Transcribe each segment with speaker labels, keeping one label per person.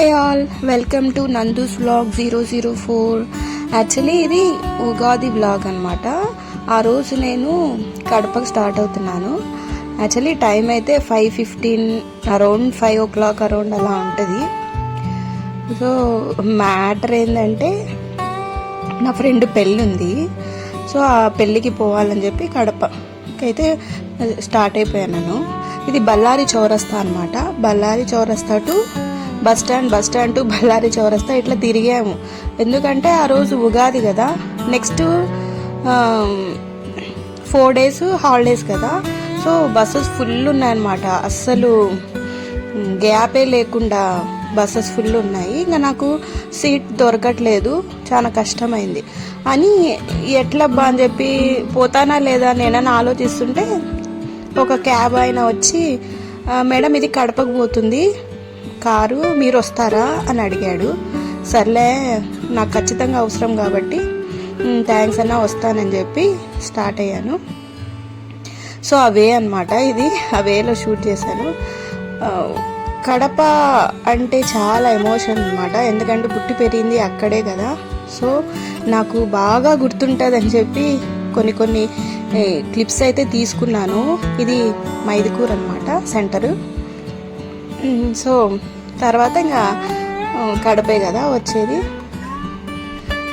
Speaker 1: Hi all, welcome to Nandu's vlog 004. Actually ఇది Ugadi vlog అనమాట. ఆ రోజు నేను కడపకు స్టార్ట్ అవుతున్నాను. యాక్చువల్లీ టైం అయితే 5:15 అరౌండ్ 5 o'clock అరౌండ్ అలా ఉంటుంది. సో మ్యాటర్ ఏంటంటే నా ఫ్రెండ్ పెళ్ళి ఉంది. సో ఆ పెళ్ళికి పోవాలని చెప్పి కడపకైతే స్టార్ట్ అయిపోయాను. ఇది బళ్ళారి చౌరస్తా అనమాట. బళ్ళారి చౌరస్తా to bus stand to Ballari చౌరస్తా ఇట్లా తిరిగాము. ఎందుకంటే ఆ రోజు ఉగాది కదా, నెక్స్ట్ 4 days హాలిడేస్ కదా. సో బస్సెస్ ఫుల్ ఉన్నాయన్నమాట. అస్సలు గ్యాపే లేకుండా బస్సెస్ ఫుల్ ఉన్నాయి. ఇంకా నాకు సీట్ దొరకట్లేదు, చాలా కష్టమైంది అని ఎట్లబ్బా అని చెప్పి పోతానా లేదా నేనని ఆలోచిస్తుంటే ఒక క్యాబ్ అయినా వచ్చి, మేడం ఇది కడపకు పోతుంది కారు, మీరు వస్తారా అని అడిగాడు. సర్లే నాకు ఖచ్చితంగా అవసరం కాబట్టి థ్యాంక్స్ అన్నా వస్తానని చెప్పి స్టార్ట్ అయ్యాను. సో అవే అనమాట, ఇది అవేలో షూట్ చేశాను. కడప అంటే చాలా ఎమోషన్ అనమాట, ఎందుకంటే పుట్టి పెరిగింది అక్కడే కదా. సో నాకు బాగా గుర్తుంటుంది అని చెప్పి కొన్ని క్లిప్స్ అయితే తీసుకున్నాను. ఇది మైదుకూర్ అనమాట సెంటరు. సో తర్వాత ఇంకా కడపే కదా వచ్చేది,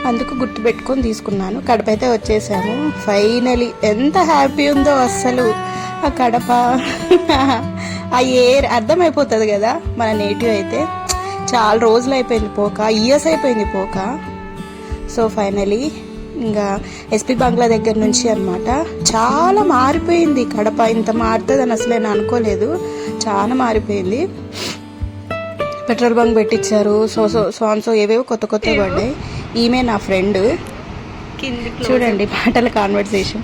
Speaker 1: అందుకు గుర్తు పెట్టుకొని తీసుకున్నాను. కడప అయితే వచ్చేసాము ఫైనలీ. ఎంత హ్యాపీ ఉందో అస్సలు ఆ కడప. ఆ ఏర్ అర్థమైపోతుంది కదా మన నేటివ్ అయితే. చాలా రోజులు అయిపోయింది పోక, ఇయర్స్ అయిపోయింది పోక. సో ఫైనలీ ఇంకా ఎస్పీ బంగ్లా దగ్గర నుంచి అనమాట. చాలా మారిపోయింది కడప. ఇంత మారుతుందని అసలు నేను అనుకోలేదు, చాలా మారిపోయింది. పెట్రోల్ బంక్ పెట్టించారు. సో ఏవేవో కొత్త పడ్డాయి. ఈమె నా ఫ్రెండ్, చూడండి మాటల కాన్వర్సేషన్.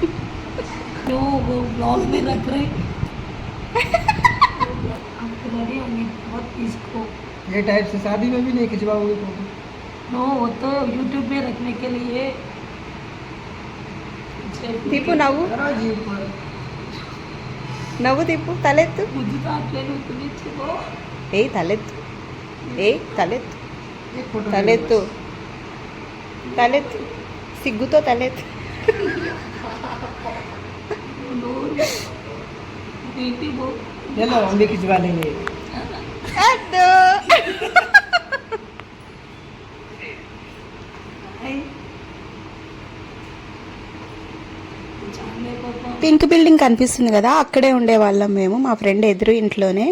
Speaker 2: ये टाइप से शादी में भी नहीं खिंचवाओगे फोटो?
Speaker 3: नो, वो तो यूट्यूब में रखने के लिए.
Speaker 1: దీపు నవ్వు నవ్వు, దీపు తలెత్తు. ఏయ్ తలెత్తు, ఏయ్ తలెత్తు, తలెత్తు తలెత్తు, సిగ్గుతో తలెత్తు.
Speaker 2: चलो हम भी खिंचवा लेंगे.
Speaker 1: పింక్ బిల్డింగ్ కనిపిస్తుంది కదా, అక్కడే ఉండేవాళ్ళం మేము, మా ఫ్రెండ్ ఎదురు ఇంట్లోనే.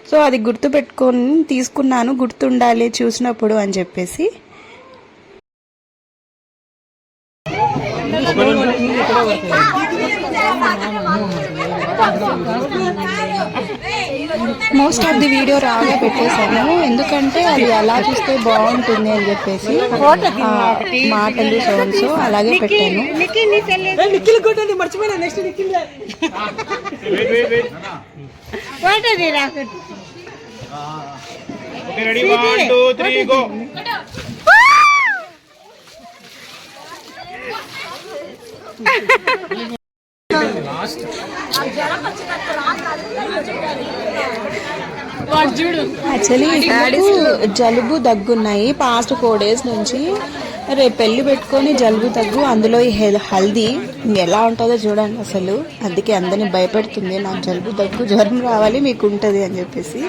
Speaker 1: సో అది గుర్తు పెట్టుకొని తీసుకున్నాను, గుర్తుండాలి చూసినప్పుడు అని చెప్పేసి. మోస్ట్ ఆఫ్ ది వీడియో రాగా పెట్టేశాను, ఎందుకంటే అది అలా చూస్తే బాగుంటుంది అని చెప్పేసి మాటలు సౌండ్స్ అలాగే పెట్టాను. యాక్చువల్లీ జలుబు దగ్గున్నాయి పాస్ట్ 4 days నుంచి. రేపు పెళ్లి పెట్టుకొని జలుబు దగ్గు, అందులో ఈ హల్దీ ఎలా ఉంటుందో చూడండి అసలు. అందుకే అందరినీ భయపెడుతుంది, నాకు జలుబు దగ్గు జ్వరం రావాలి మీకు ఉంటుంది అని చెప్పేసి.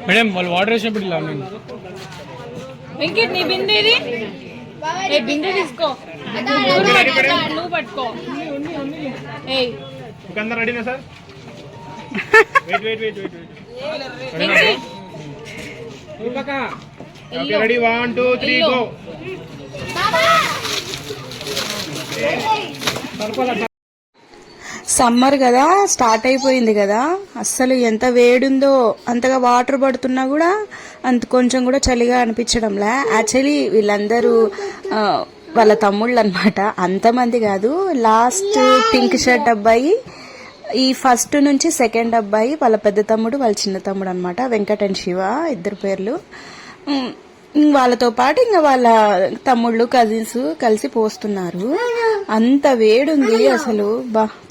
Speaker 4: మేడం వాళ్ళు వాటర్ వేసినప్పుడు ఇలా
Speaker 3: వెంకట్ నీ బిందేది, ఏ బిందె తీసుకో, నువ్వు పట్టుకో. ఏయ్
Speaker 4: అందరూ రెడీనా sir? Wait ready 1 2 3 go.
Speaker 1: Summer కదా, స్టార్ట్ అయిపోయింది కదా, అస్సలు ఎంత వేడుందో. అంతగా వాటర్ పడుతున్నా కూడా అంత కొంచెం కూడా చలిగా అనిపించడంలే. యాక్చువల్లీ వీళ్ళందరూ వాళ్ళ తమ్ముళ్ళు అనమాట, అంతమంది కాదు. లాస్ట్ పింక్ షర్ట్ అబ్బాయి, ఈ ఫస్ట్ నుంచి సెకండ్ అబ్బాయి వాళ్ళ పెద్ద తమ్ముడు, వాళ్ళ చిన్న తమ్ముడు అనమాట. వెంకట్ అండ్ శివ, ఇద్దరు పేర్లు. వాళ్ళతో పాటు ఇంకా వాళ్ళ తమ్ముళ్ళు కజిన్స్ కలిసి పోస్తున్నారు. అంత వేడి ఉంది అసలు,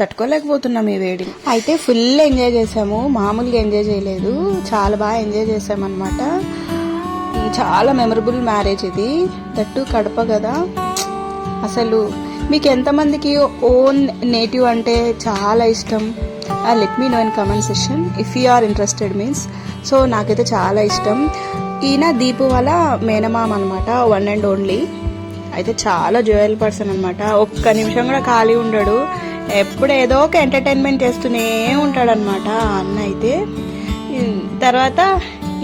Speaker 1: తట్టుకోలేకపోతున్నాం ఈ వేడి. అయితే ఫుల్ ఎంజాయ్ చేసాము, మామూలుగా ఎంజాయ్ చేయలేదు, చాలా బాగా ఎంజాయ్ చేసామన్నమాట. చాలా మెమరబుల్ మ్యారేజ్ ఇది, దట్టు కడప కదా. అసలు మీకు ఎంతమందికి ఓన్ నేటివ్ అంటే చాలా ఇష్టం? Let me know in comment section if you are interested means. So నాకైతే చాలా ఇష్టం. ఈయన దీపు వాళ్ళ మేనమామ అనమాట, వన్ అండ్ ఓన్లీ. అయితే చాలా జోయల్ పర్సన్ అనమాట, ఒక్క నిమిషం కూడా ఖాళీ ఉండడు, ఎప్పుడు ఏదో ఒక ఎంటర్టైన్మెంట్ చేస్తూనే ఉంటాడనమాట అన్న అయితే. తర్వాత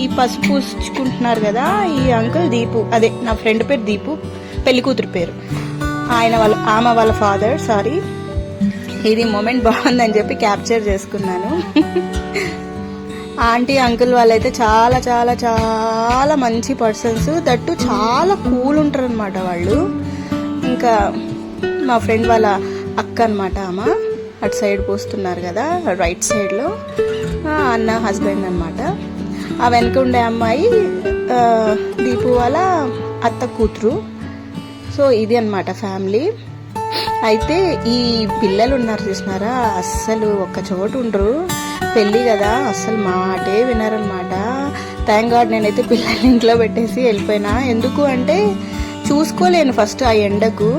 Speaker 1: ఈ పసుపు పూసుకుంటున్నారు కదా, ఈ అంకుల్ దీపు, అదే నా ఫ్రెండ్ పేరు దీపు, పెళ్లి కూతురు పేరు, ఆమె వాళ్ళ ఫాదర్. సారీ, ఇది మూమెంట్ బాగుందని చెప్పి క్యాప్చర్ చేసుకున్నాను. ఆంటీ అంకుల్ వాళ్ళైతే చాలా చాలా చాలా మంచి పర్సన్స్, దట్టు చాలా కూల్ ఉంటారు అనమాట వాళ్ళు. ఇంకా మా ఫ్రెండ్ వాళ్ళ అక్క అనమాట ఆమె, అటు సైడ్ పోస్తున్నారు కదా రైట్ సైడ్లో, అన్న హస్బెండ్ అనమాట. ఆ వెనక ఉండే అమ్మాయి దీపు వాళ్ళ అత్త కూతురు. సో ఇది అనమాట ఫ్యామిలీ. అయితే ఈ పిల్లలు ఉన్నారు చూసినారా, అస్సలు ఒక్క చోటు ఉండరు, పెళ్ళి కదా అస్సలు మాటే వినరనమాట. థ్యాంక్ గాడ్ నేనైతే పిల్లల్ని ఇంట్లో పెట్టేసి వెళ్ళిపోయినా. ఎందుకు అంటే చూసుకోలేను ఫస్ట్ ఆ ఎండకు,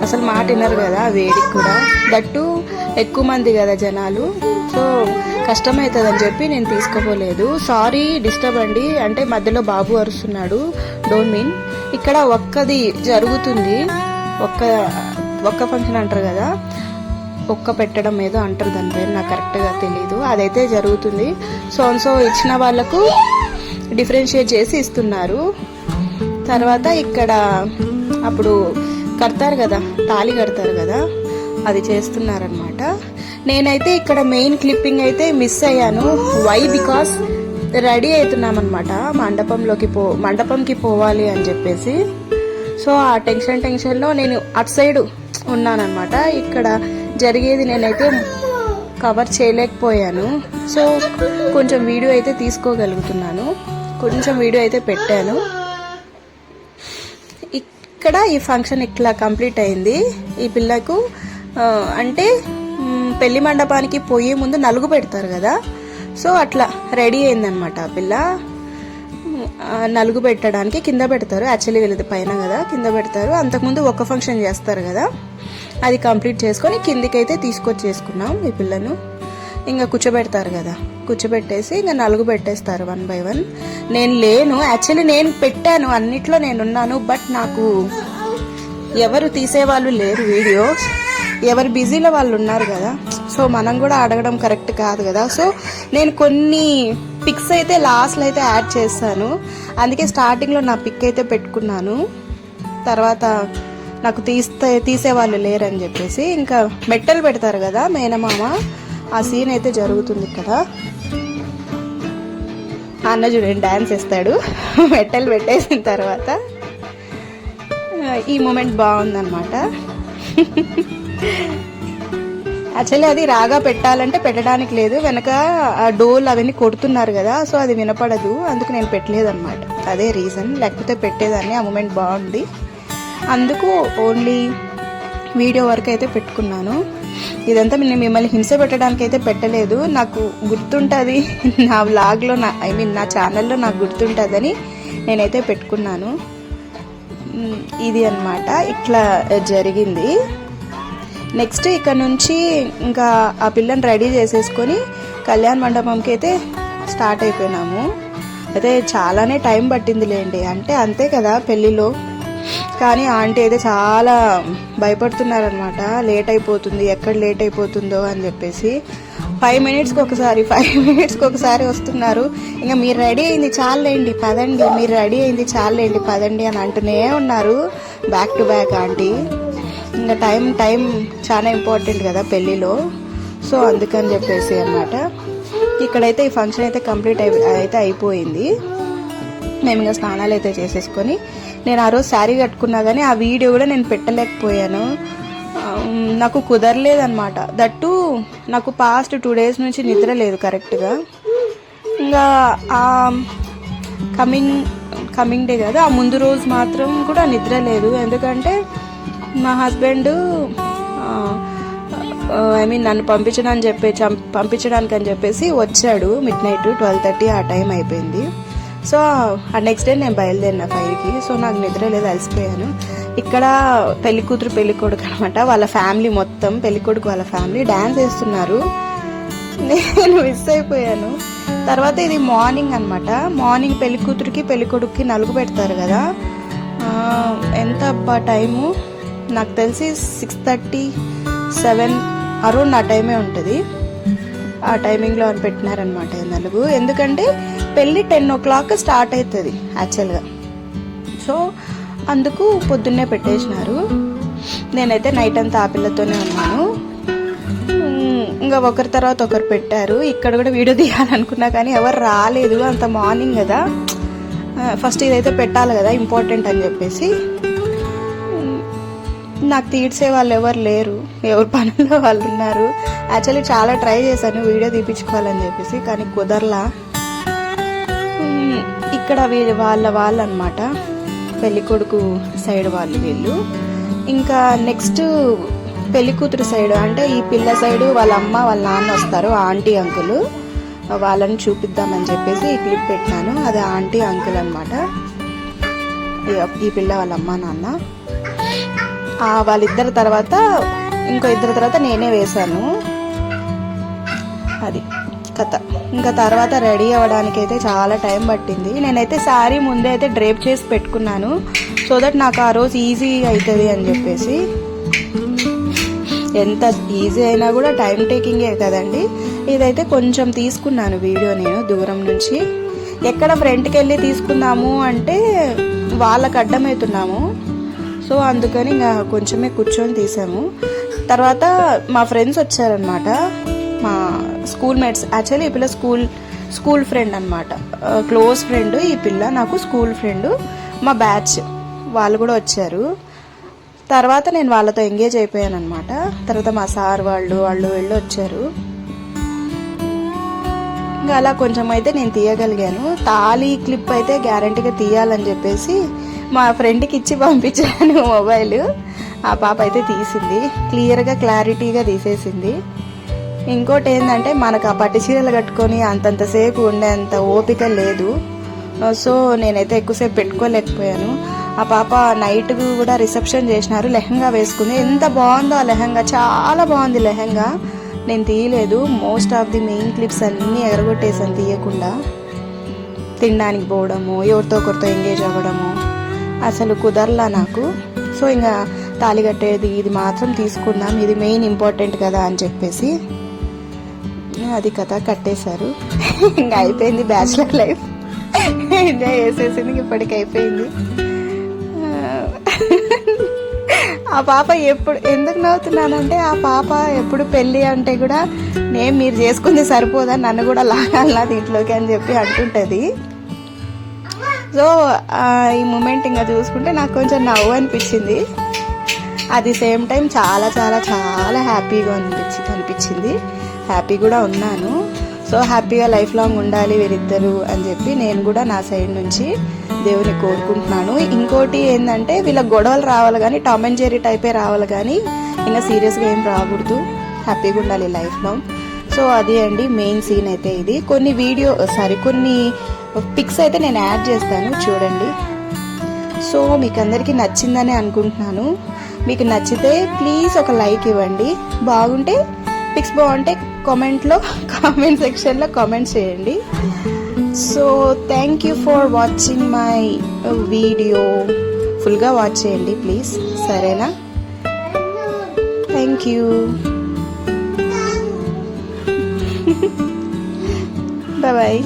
Speaker 1: అసలు మాట వినరు కదా వేడికి కూడా, దట్టు ఎక్కువ మంది కదా జనాలు, సో కష్టమవుతుంది అని చెప్పి నేను తీసుకోపోలేదు. సారీ డిస్టర్బ్ అండి, అంటే మధ్యలో బాబు అరుస్తున్నాడు, డోంట్ మీన్. ఇక్కడ ఒక్కది జరుగుతుంది, ఒక్క ఫంక్షన్ అంటారు కదా, ఒక్క పెట్టడం ఏదో అంటారు, దాని పేరు నాకు కరెక్ట్గా తెలీదు, అదైతే జరుగుతుంది. సో ఇచ్చిన వాళ్ళకు డిఫరెన్షియేట్ చేసి ఇస్తున్నారు. తర్వాత ఇక్కడ అప్పుడు కడతారు కదా, తాళి కడతారు కదా, అది చేస్తున్నారనమాట. నేనైతే ఇక్కడ మెయిన్ క్లిప్పింగ్ అయితే మిస్ అయ్యాను. వై? బికాస్ రెడీ అవుతున్నామన్నమాట, మండపంకి పోవాలి అని చెప్పేసి. సో ఆ టెన్షన్లో నేను అటు సైడ్ ఉన్నానన్నమాట. ఇక్కడ జరిగేది నేనైతే కవర్ చేయలేకపోయాను. సో కొంచెం వీడియో అయితే తీసుకోగలుగుతున్నాను, కొంచెం వీడియో అయితే పెట్టాను. ఇక్కడ ఈ ఫంక్షన్ ఇట్లా కంప్లీట్ అయింది. ఈ పిల్లకు అంటే పెళ్లి మండపానికి పోయే ముందు నలుగు పెడతారు కదా, సో అట్లా రెడీ అయిందనమాట ఆ పిల్ల. నలుగు పెట్టడానికి కింద పెడతారు, యాక్చువల్లీ వీళ్ళది పైన కదా, కింద పెడతారు. అంతకుముందు ఒక ఫంక్షన్ చేస్తారు కదా, అది కంప్లీట్ చేసుకొని కిందికైతే తీసుకొచ్చేసుకున్నాం ఈ పిల్లను. ఇంకా కూర్చోబెడతారు కదా, కూర్చోబెట్టేసి ఇంకా నలుగు పెట్టేస్తారు 1 by 1. నేను లేను, యాక్చువల్లీ నేను పెట్టాను, అన్నిట్లో నేనున్నాను, బట్ నాకు ఎవరు తీసేవాళ్ళు లేరు వీడియో, ఎవరు బిజీలో వాళ్ళు ఉన్నారు కదా. సో మనం కూడా అడగడం కరెక్ట్ కాదు కదా. సో నేను కొన్ని పిక్స్ అయితే లాస్ట్లో అయితే యాడ్ చేస్తాను, అందుకే స్టార్టింగ్లో నా పిక్ అయితే పెట్టుకున్నాను. తర్వాత నాకు తీసేవాళ్ళు లేరని చెప్పేసి ఇంకా మెట్టలు పెడతారు కదా మేనమామ, ఆ సీన్ అయితే జరుగుతుంది కదా. అన్న చూడండి డాన్స్ వేస్తాడు మెట్టలు పెట్టేసిన తర్వాత. ఈ మూమెంట్ బాగుందన్నమాట. యాక్చువల్లీ అది రాగా పెట్టాలంటే పెట్టడానికి లేదు, వెనక ఆ డోల్ అవన్నీ కొడుతున్నారు కదా, సో అది వినపడదు, అందుకు నేను పెట్టలేదు అనమాట, అదే రీజన్. లేకపోతే పెట్టేదాన్ని, ఆ మూమెంట్ బాగుంది, అందుకు ఓన్లీ వీడియో వరకు అయితే పెట్టుకున్నాను. ఇదంతా నేను మిమ్మల్ని హింస పెట్టడానికి అయితే పెట్టలేదు, నాకు గుర్తుంటుంది నా వ్లాగ్లో, నా ఛానల్లో నాకు గుర్తుంటుందని నేనైతే పెట్టుకున్నాను. ఇది అన్నమాట, ఇట్లా జరిగింది. నెక్స్ట్ ఇక్కడ నుంచి ఇంకా ఆ పిల్లని రెడీ చేసేసుకొని కళ్యాణ మండపంకి అయితే స్టార్ట్ అయిపోయినాము. అయితే చాలానే టైం పట్టింది లేండి, అంటే అంతే కదా పెళ్ళిలో. కానీ ఆంటీ అయితే చాలా భయపడుతున్నారనమాట, లేట్ అయిపోతుంది, ఎక్కడ లేట్ అయిపోతుందో అని చెప్పేసి. 5 minutesకి ఒకసారి వస్తున్నారు. ఇంకా మీరు రెడీ అయింది చాలండి పదండి, మీరు రెడీ అయింది చాలండి పదండి అని అంటూనే ఉన్నారు బ్యాక్ టు బ్యాక్ ఆంటీ. ఇంకా టైం చాలా ఇంపార్టెంట్ కదా పెళ్ళిలో, సో అందుకని చెప్పేసి అన్నమాట. ఇక్కడైతే ఈ ఫంక్షన్ అయితే కంప్లీట్ అయితే అయిపోయింది. మేము ఇంకా స్నానాలు అయితే చేసేసుకొని, నేను ఆ రోజు శారీ కట్టుకున్నా కానీ ఆ వీడియో కూడా నేను పెట్టలేకపోయాను, నాకు కుదరలేదన్నమాట. దట్టు నాకు పాస్ట్ 2 days నుంచి నిద్ర లేదు కరెక్ట్గా. ఇంకా కమింగ్ డే కదా, ఆ ముందు రోజు మాత్రం కూడా నిద్ర లేదు. ఎందుకంటే మా హస్బెండ్ నన్ను పంపించడానికి అని చెప్పేసి వచ్చాడు. మిడ్నైట్ 12:30 ఆ టైం అయిపోయింది. సో ఆ నెక్స్ట్ డే నేను బయలుదేరిన 5కి. సో నాకు నిద్ర లేదు, అలసిపోయాను. ఇక్కడ పెళ్లి కూతురు పెళ్లి కొడుకు అనమాట, వాళ్ళ ఫ్యామిలీ మొత్తం, పెళ్లి కొడుకు వాళ్ళ ఫ్యామిలీ డాన్స్ వేస్తున్నారు. నేను మిస్ అయిపోయాను. తర్వాత ఇది మార్నింగ్ అనమాట. మార్నింగ్ పెళ్లి కూతురికి పెళ్లి కొడుకుకి నలుగు పెడతారు కదా. ఎంత అబ్బా టైము, నాకు తెలిసి 6:30, 7 అరౌండ్ ఆ టైమే ఉంటుంది. ఆ టైమింగ్లో అని పెట్టినారనమాట నలుగు. ఎందుకంటే పెళ్ళి 10 o'clock స్టార్ట్ అవుతుంది యాక్చువల్గా. సో అందుకు పొద్దున్నే పెట్టేసినారు. నేనైతే నైట్ అంతా ఆ పిల్లతోనే ఉన్నాను. ఇంకా ఒకరి తర్వాత ఒకరు పెట్టారు. ఇక్కడ కూడా వీడియో తీయాలనుకున్నా కానీ ఎవరు రాలేదు, అంత మార్నింగ్ కదా. ఫస్ట్ ఇదైతే పెట్టాలి కదా, ఇంపార్టెంట్ అని చెప్పేసి. నాకు తీడ్చే వాళ్ళు ఎవరు లేరు, ఎవరి పనుల్లో వాళ్ళు ఉన్నారు. యాక్చువల్లీ చాలా ట్రై చేశాను వీడియో తీపించుకోవాలని చెప్పేసి, కానీ కుదరలా. ఇక్కడ వాళ్ళు అనమాట, పెళ్లి కొడుకు సైడ్ వాళ్ళు వీళ్ళు. ఇంకా నెక్స్ట్ పెళ్లి కూతురు సైడ్ అంటే ఈ పిల్ల సైడ్ వాళ్ళ అమ్మ వాళ్ళ నాన్న వస్తారు, ఆంటీ అంకుల్. వాళ్ళని చూపిద్దామని చెప్పేసి ఈ క్లిప్ పెట్టినాను. అది ఆంటీ అంకుల్ అనమాట, ఈ పిల్ల వాళ్ళ అమ్మ నాన్న. వాళ్ళిద్దరి తర్వాత ఇంకో ఇద్దరి తర్వాత నేనే వేశాను. అది కథ. ఇంకా తర్వాత రెడీ అవ్వడానికి అయితే చాలా టైం పట్టింది. నేనైతే శారీ ముందే అయితే డ్రేప్ చేసి పెట్టుకున్నాను, సో దట్ నాకు ఆ రోజు ఈజీ అవుతుంది అని చెప్పేసి. ఎంత ఈజీ అయినా కూడా టైం టేకింగే కదండి. ఇదైతే కొంచెం తీసుకున్నాను వీడియో నేను దూరం నుంచి. ఎక్కడ ఫ్రంట్కి వెళ్ళి తీసుకుందాము అంటే వాళ్ళకి అడ్డమవుతున్నాము. సో అందుకని ఇంకా కొంచెమే కూర్చొని తీసాము. తర్వాత మా ఫ్రెండ్స్ వచ్చారనమాట, మా స్కూల్ మేట్స్. యాక్చువల్లీ ఈ పిల్ల స్కూల్ ఫ్రెండ్ అనమాట, క్లోజ్ ఫ్రెండ్. ఈ పిల్ల నాకు స్కూల్ ఫ్రెండ్, మా బ్యాచ్ వాళ్ళు కూడా వచ్చారు. తర్వాత నేను వాళ్ళతో ఎంగేజ్ అయిపోయాను అనమాట. తర్వాత మా సార్ వాళ్ళు వీళ్ళు వచ్చారు. ఇంకా అలా కొంచెం అయితే నేను తీయగలిగాను. తాళి క్లిప్ అయితే గ్యారంటీగా తీయాలని చెప్పేసి మా ఫ్రెండ్కి ఇచ్చి పంపించాను మొబైల్. ఆ పాప అయితే తీసింది, క్లియర్గా క్లారిటీగా తీసేసింది. ఇంకోటి ఏంటంటే మనకు ఆ పట్టు చీరలు కట్టుకొని అంతంతసేపు ఉండేంత ఓపిక లేదు. సో నేనైతే ఎక్కువసేపు పెట్టుకోలేకపోయాను. ఆ పాప నైట్ కూడా రిసెప్షన్ చేసినారు, లెహంగా వేసుకుంది. ఎంత బాగుందో ఆ లెహంగా, చాలా బాగుంది లెహంగా. నేను తీయలేదు, most of the main clips అన్నీ ఎగరగొట్టేసాను తీయకుండా. తినడానికి పోవడము, ఎవరితో ఒకరితో ఎంగేజ్ అవ్వడము అసలు కుదరలా నాకు. సో ఇంకా తాళి కట్టేది ఇది మాత్రం తీసుకుందాం, ఇది మెయిన్ ఇంపార్టెంట్ కదా అని చెప్పేసి అది కథ కట్టేశారు. ఇంకా అయిపోయింది బ్యాచిలర్ లైఫ్, ఎంజాయ్ చేసేసింది, ఇప్పటికి అయిపోయింది. ఆ పాప ఎందుకు నవ్వుతున్నానంటే, ఆ పాప ఎప్పుడు పెళ్ళి అంటే కూడా మీరు చేసుకుంది సరిపోదా, నన్ను కూడా లాగాలా దీంట్లోకి అని చెప్పి అంటుంటుంది. సో ఈ మూమెంట్ ఇంకా చూసుకుంటే నాకు కొంచెం నవ్వు అనిపించింది. అది సేమ్ టైం చాలా చాలా చాలా హ్యాపీగా అనిపించింది. హ్యాపీ కూడా ఉన్నాను. సో హ్యాపీగా లైఫ్ లాంగ్ ఉండాలి వీరిద్దరు అని చెప్పి నేను కూడా నా సైడ్ నుంచి దేవుని కోరుకుంటున్నాను. ఇంకోటి ఏంటంటే వీళ్ళ గొడవలు రావాలి కానీ, టామ్ అండ్ జెర్రీ టైపే రావాలి కానీ ఇంకా సీరియస్గా ఏం రాకూడదు. హ్యాపీగా ఉండాలి లైఫ్ లాంగ్. సో అది అండి మెయిన్ సీన్ అయితే ఇది. కొన్ని పిక్స్ అయితే నేను యాడ్ చేస్తాను చూడండి. సో మీకు అందరికీ నచ్చిందని అనుకుంటున్నాను. మీకు నచ్చితే ప్లీజ్ ఒక లైక్ ఇవ్వండి. బాగుంటే పిక్స్ బాగుంటే కామెంట్ సెక్షన్లో కామెంట్స్ చేయండి. So thank you for watching my video. ఫుల్గా వాచ్ చేయండి ప్లీజ్, సరేనా? Thank you. బాయ్.